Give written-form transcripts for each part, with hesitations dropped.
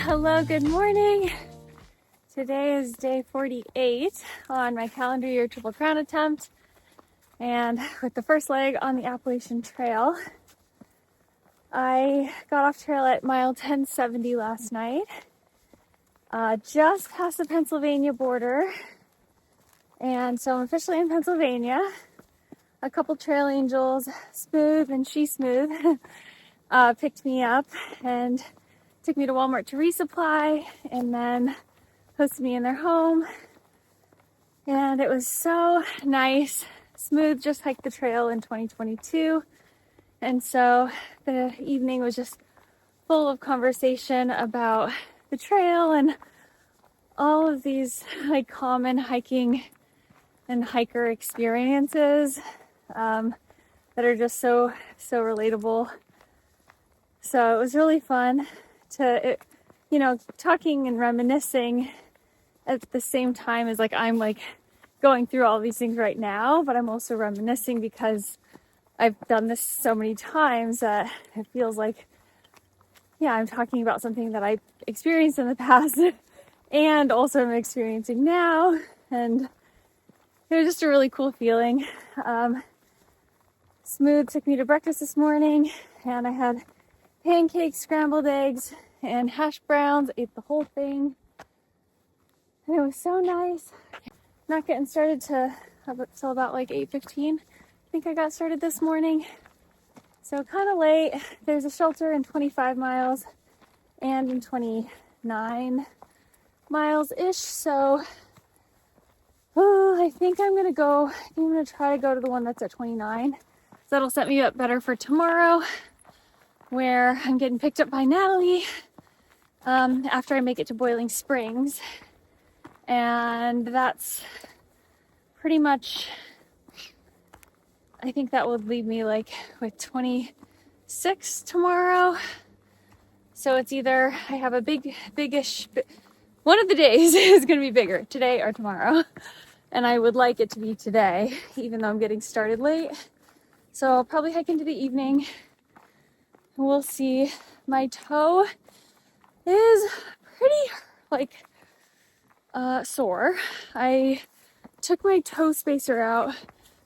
Hello, good morning. Today is day 48 on my calendar year Triple Crown attempt, and with the first leg on the Appalachian Trail. I got off trail at mile 1070 last night, just past the Pennsylvania border, and so I'm officially in Pennsylvania. A couple trail angels, Smooth and She Smooth, picked me up and took me to Walmart to resupply, and then hosted me in their home. And it was so nice. Smooth just hiked the trail in 2022. And so the evening was just full of conversation about the trail and all of these like common hiking and hiker experiences that are just so relatable. So it was really fun to, talking and reminiscing at the same time as I'm going through all these things right now, but I'm also reminiscing because I've done this so many times that it feels like, I'm talking about something that I experienced in the past and also am experiencing now. And it was just a really cool feeling. Smooth took me to breakfast this morning, and I had pancakes, scrambled eggs, and hash browns. Ate the whole thing. And it was so nice. Not getting started till about 8:15. I think I got started this morning. So kind of late. There's a shelter in 25 miles and in 29 miles-ish. So I think I'm going to try to go to the one that's at 29. So that'll set me up better for tomorrow, where I'm getting picked up by Natalie after I make it to Boiling Springs. And that's pretty much, I think that will leave me with 26 tomorrow. So it's either I have a biggish, one of the days is going to be bigger, today or tomorrow. And I would like it to be today, even though I'm getting started late. So I'll probably hike into the evening. We'll see. My toe is pretty sore. I took my toe spacer out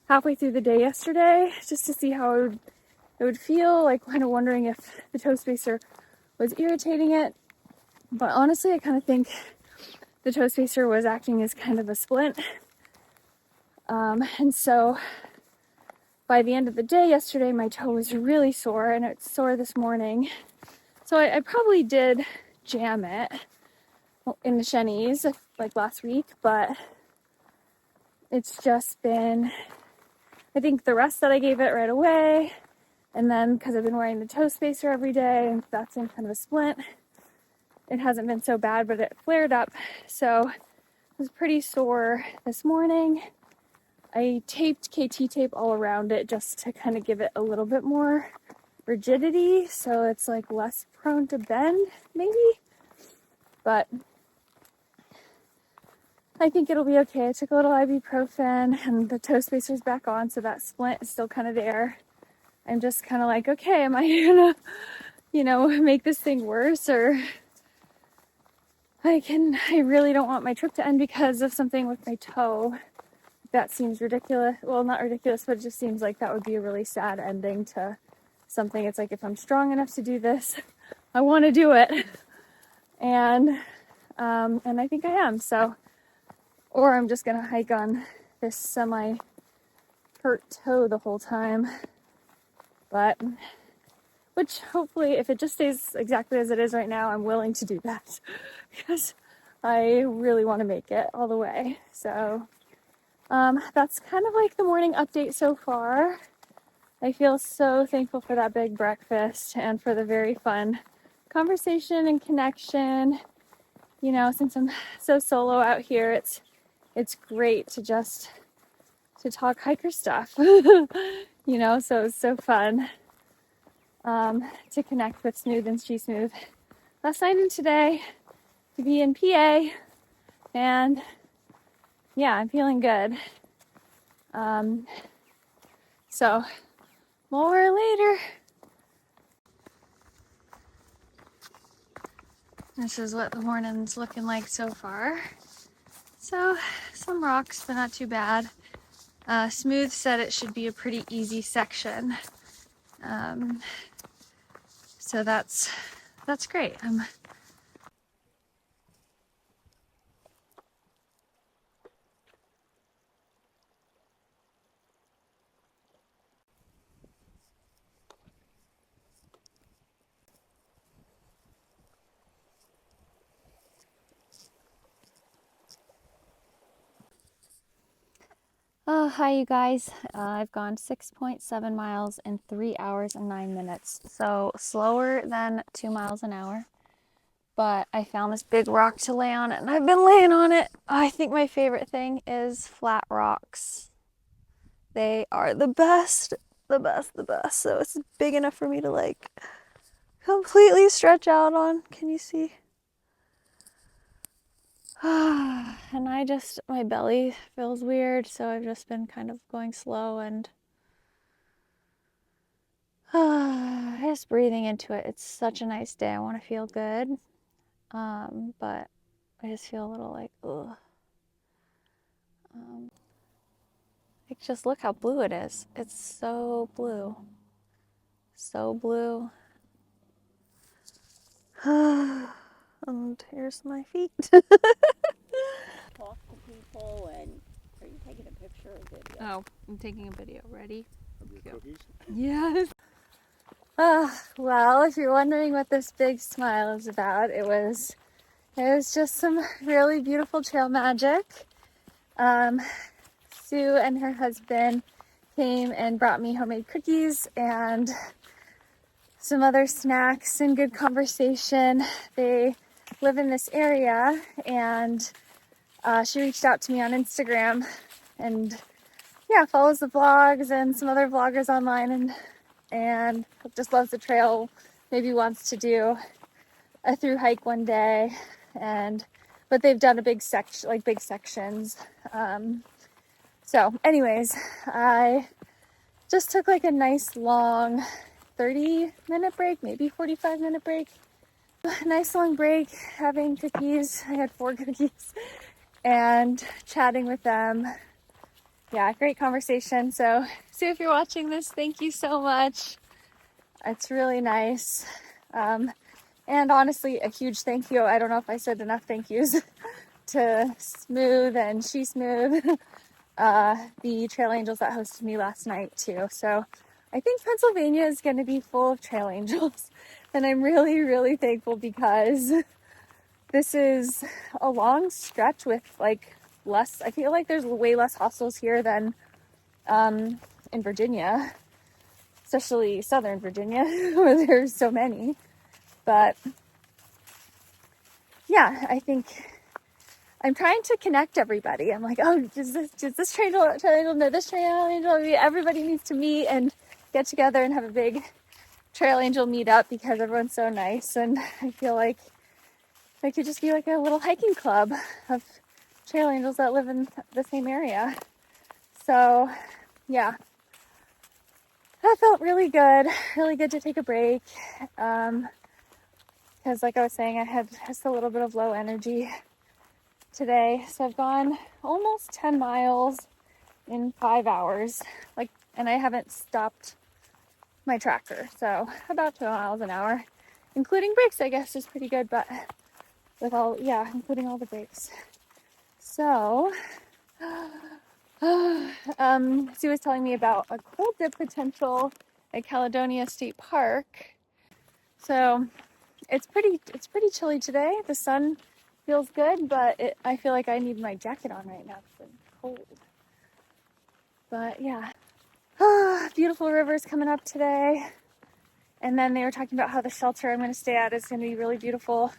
halfway through the day yesterday just to see how it would feel, kind of wondering if the toe spacer was irritating it. But honestly, I kind of think the toe spacer was acting as kind of a splint. And so by the end of the day yesterday, my toe was really sore, and it's sore this morning. So I probably did jam it in the Shenies last week, but it's just been, I think the rest that I gave it right away, and then because I've been wearing the toe spacer every day, and that's in kind of a splint, it hasn't been so bad, but it flared up. So it was pretty sore this morning. I taped KT tape all around it just to kind of give it a little bit more rigidity, so it's less prone to bend, maybe. But I think it'll be okay. I took a little ibuprofen, and the toe spacer's back on, so that splint is still kind of there. I'm just kind of okay, am I gonna, make this thing worse? Or I really don't want my trip to end because of something with my toe. That seems ridiculous. Well, not ridiculous, but it just seems like that would be a really sad ending to something. It's if I'm strong enough to do this, I want to do it. And I think I am. So, or I'm just going to hike on this semi-hurt toe the whole time. But, which hopefully, if it just stays exactly as it is right now, I'm willing to do that. Because I really want to make it all the way. So, that's kind of the morning update so far. I feel so thankful for that big breakfast and for the very fun conversation and connection. Since I'm so solo out here, it's great to talk hiker stuff. So it's so fun to connect with Smooth and She Smooth last night and today, to be in PA, and I'm feeling good. So more later. This is what the morning's looking like so far. So some rocks, but not too bad. Smooth said it should be a pretty easy section. So that's great. Oh, hi you guys. I've gone 6.7 miles in 3 hours and 9 minutes. So slower than 2 miles an hour. But I found this big rock to lay on it and I've been laying on it. I think my favorite thing is flat rocks. They are the best, the best, the best. So it's big enough for me to like completely stretch out on. Can you see? And my belly feels weird, so I've just been kind of going slow and just breathing into it. It's such a nice day. I want to feel good, but I just feel a little like, ugh. Like, just look how blue it is. It's so blue. So blue. And here's my feet. Talk to people, and are you taking a picture or video? Oh, I'm taking a video. Ready? Your cookies? Yes. Well, if you're wondering what this big smile is about, it was just some really beautiful trail magic. Sue and her husband came and brought me homemade cookies and some other snacks and good conversation. They live in this area, and she reached out to me on Instagram and follows the vlogs and some other vloggers online, and just loves the trail. Maybe wants to do a through hike one day, but they've done big sections. So anyways, I just took like a nice long 30-minute break, maybe 45-minute break. A nice long break, having cookies. I had 4 cookies and chatting with them. Yeah, great conversation. So Sue, if you're watching this, thank you so much. It's really nice. And honestly, a huge thank you. I don't know if I said enough thank yous to Smooth and She Smooth, the trail angels that hosted me last night too. So I think Pennsylvania is going to be full of trail angels. And I'm really, really thankful because this is a long stretch with like less, I feel like there's way less hostels here than in Virginia, especially Southern Virginia, where there's so many. But yeah, I think I'm trying to connect everybody. I'm like, oh, does this trail angel know this trail angel? Everybody needs to meet and get together and have a big trail angel meetup because everyone's so nice. And I feel like it could just be like a little hiking club of trail angels that live in the same area. So yeah, that felt really good to take a break. Because like I was saying, I had just a little bit of low energy today. So I've gone almost 10 miles in 5 hours. And I haven't stopped my tracker. So about 2 miles an hour, including breaks, I guess is pretty good, but including all the breaks. So, Sue was telling me about a cold dip potential at Caledonia State Park. So it's pretty chilly today. The sun feels good, but I feel like I need my jacket on right now because it's cold. But yeah, beautiful rivers coming up today. And then they were talking about how the shelter I'm going to stay at is going to be really beautiful.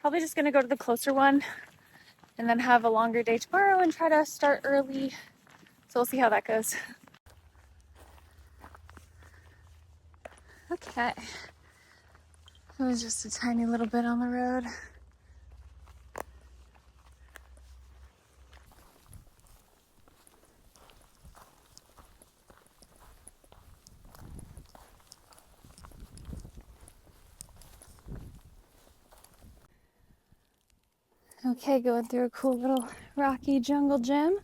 Probably just going to go to the closer one and then have a longer day tomorrow and try to start early. So we'll see how that goes. Okay. It was just a tiny little bit on the road. Okay, going through a cool little rocky jungle gym.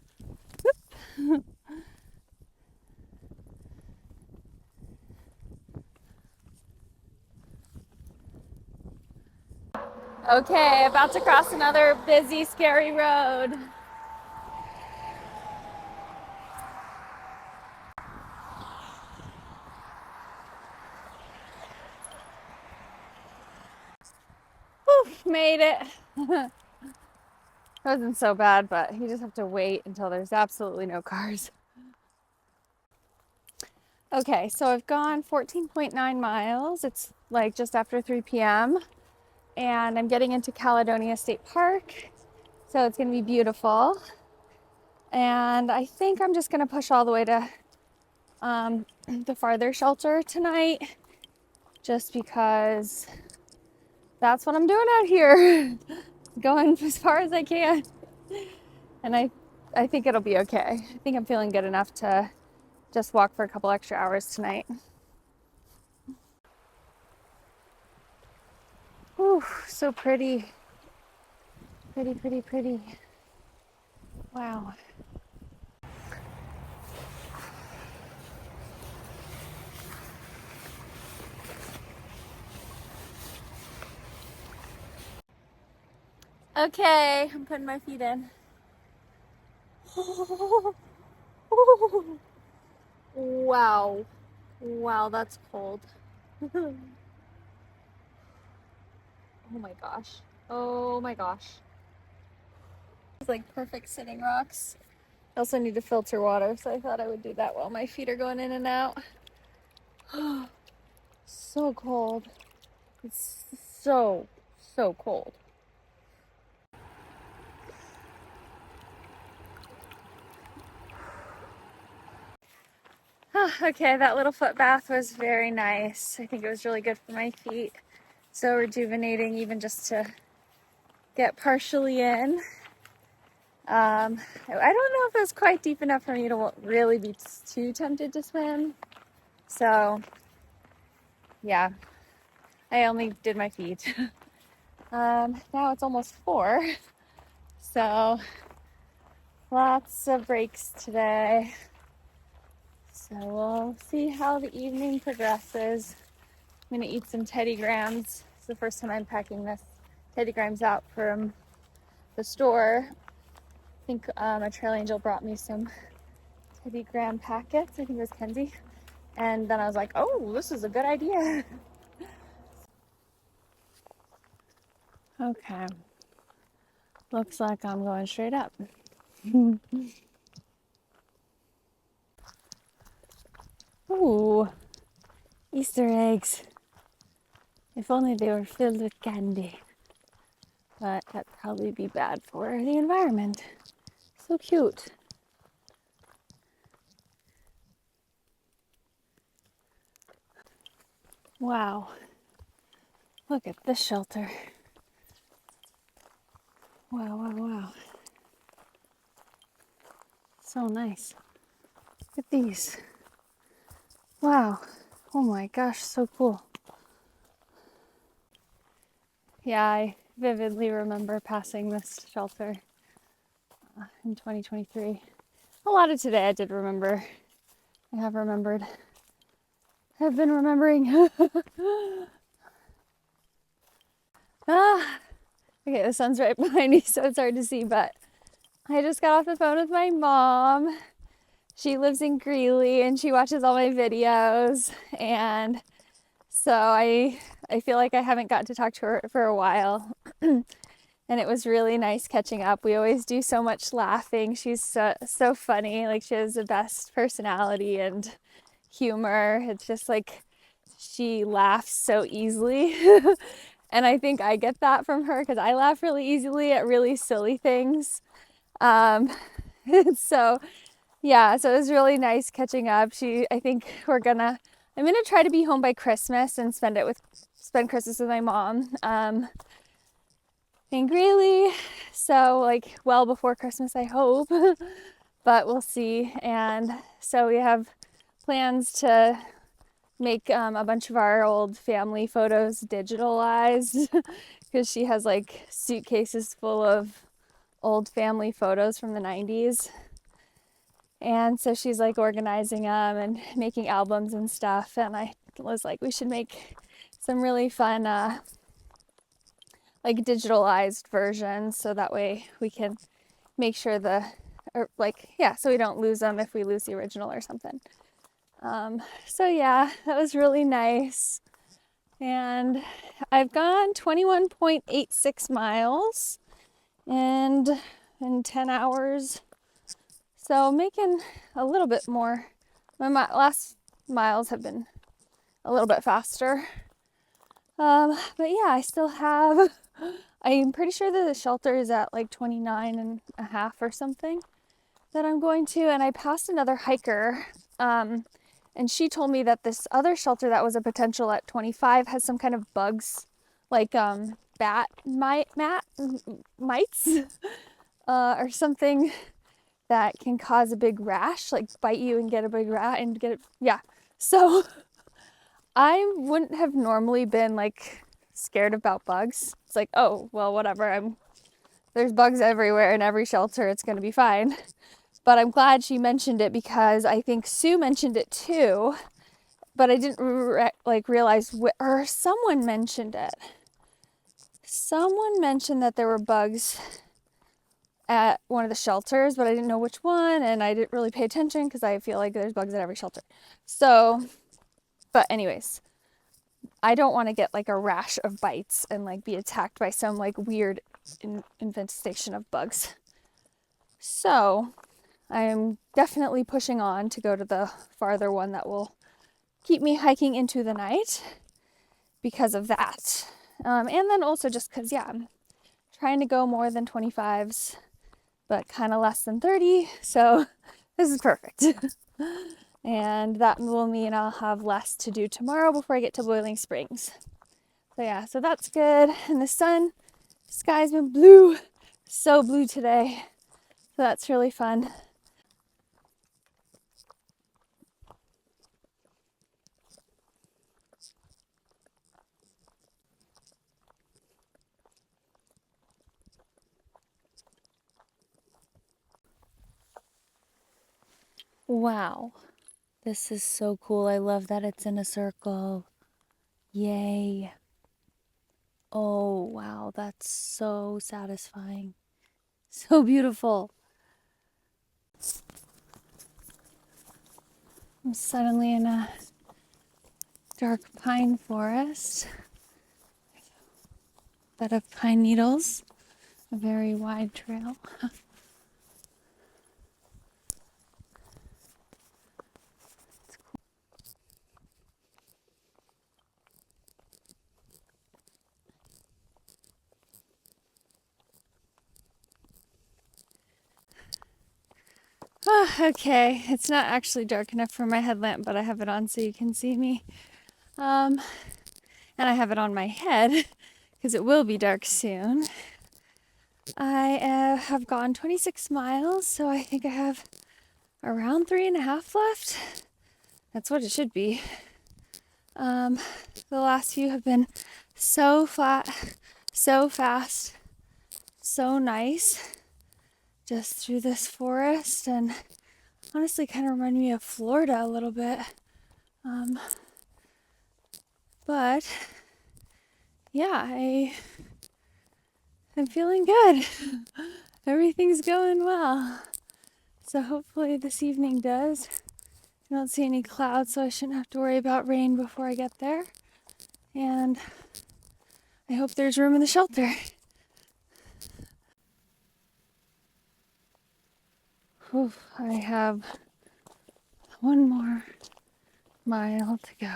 Okay, about to cross another busy, scary road. Whew, made it. It wasn't so bad, but you just have to wait until there's absolutely no cars. Okay, so I've gone 14.9 miles. It's like just after 3 p.m. and I'm getting into Caledonia State Park. So it's gonna be beautiful. And I think I'm just gonna push all the way to the farther shelter tonight, just because that's what I'm doing out here. Going as far as I can. And I think it'll be okay. I think I'm feeling good enough to just walk for a couple extra hours tonight. Ooh, so pretty. Pretty, pretty, pretty. Wow. Okay, I'm putting my feet in. Wow. Wow, that's cold. Oh my gosh. Oh my gosh. It's like perfect sitting rocks. I also need to filter water, so I thought I would do that while my feet are going in and out. So cold. It's so, so cold. Okay, that little foot bath was very nice. I think it was really good for my feet. So rejuvenating, even just to get partially in. I don't know if it was quite deep enough for me to really be too tempted to swim. So, yeah, I only did my feet. Now it's almost 4, so lots of breaks today. So we'll see how the evening progresses. I'm gonna eat some Teddy Grahams. It's the first time I'm packing this Teddy Grahams out from the store. I think a trail angel brought me some Teddy Graham packets. I think it was Kenzie. And then I was like, oh, this is a good idea. Okay. Looks like I'm going straight up. Ooh, Easter eggs. If only they were filled with candy. But that'd probably be bad for the environment. So cute. Wow. Look at this shelter. Wow, wow, wow. So nice. Look at these. Wow. Oh my gosh, so cool. Yeah, I vividly remember passing this shelter in 2023. A lot of today I did remember. I have remembered. I've been remembering. Okay, the sun's right behind me, so it's hard to see, but I just got off the phone with my mom. She lives in Greeley and she watches all my videos, and so I feel like I haven't gotten to talk to her for a while. And it was really nice catching up. We always do so much laughing. She's so funny. Like, she has the best personality and humor. It's just like she laughs so easily. And I think I get that from her because I laugh really easily at really silly things. So yeah, so it was really nice catching up. I think I'm gonna try to be home by Christmas and spend Christmas with my mom in Greeley. So like well before Christmas, I hope, but we'll see. And so we have plans to make a bunch of our old family photos digitalized because she has like suitcases full of old family photos from the 90s. And so she's like organizing them and making albums and stuff. And I was like, we should make some really fun, like digitalized versions so that way we can make sure so we don't lose them if we lose the original or something. So yeah, that was really nice. And I've gone 21.86 miles and in 10 hours. So making a little bit more. My last miles have been a little bit faster. But yeah, I still have, I'm pretty sure that the shelter is at like 29 and a half or something that I'm going to. And I passed another hiker, and she told me that this other shelter that was a potential at 25 has some kind of bugs, like mites or something that can cause a big rash, like bite you and get a big rash and get it. Yeah. So I wouldn't have normally been like scared about bugs. It's like, oh, well, whatever. There's bugs everywhere in every shelter. It's going to be fine. But I'm glad she mentioned it because I think Sue mentioned it too, but I didn't realize or someone mentioned it. Someone mentioned that there were bugs at one of the shelters, but I didn't know which one, and I didn't really pay attention because I feel like there's bugs at every shelter. So, but anyways, I don't want to get like a rash of bites and like be attacked by some like weird infestation of bugs. So I am definitely pushing on to go to the farther one that will keep me hiking into the night because of that. And then also just because, yeah, I'm trying to go more than 25s, but kind of less than 30. So this is perfect. And that will mean I'll have less to do tomorrow before I get to Boiling Springs. So yeah, so that's good. And the sky's been blue, so blue today. So that's really fun. Wow, this is so cool. I love that it's in a circle. Yay. Oh, wow, that's so satisfying. So beautiful. I'm suddenly in a dark pine forest. Bed of pine needles. A very wide trail. Okay, it's not actually dark enough for my headlamp, but I have it on so you can see me. And I have it on my head because it will be dark soon. I have gone 26 miles, so I think I have around 3.5 left. That's what it should be. The last few have been so flat, so fast, so nice. Just through this forest, and honestly kind of reminded me of Florida a little bit. But yeah, I'm feeling good. Everything's going well. So hopefully this evening does. I don't see any clouds, so I shouldn't have to worry about rain before I get there. And I hope there's room in the shelter. Whew, I have 1 more mile to go.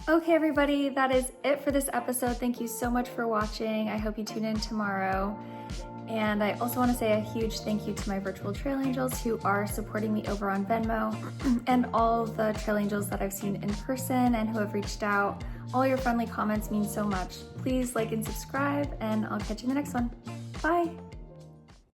Okay, everybody, that is it for this episode. Thank you so much for watching. I hope you tune in tomorrow. And I also want to say a huge thank you to my virtual trail angels who are supporting me over on Venmo, and all the trail angels that I've seen in person and who have reached out. All your friendly comments mean so much. Please like and subscribe, and I'll catch you in the next one. Bye.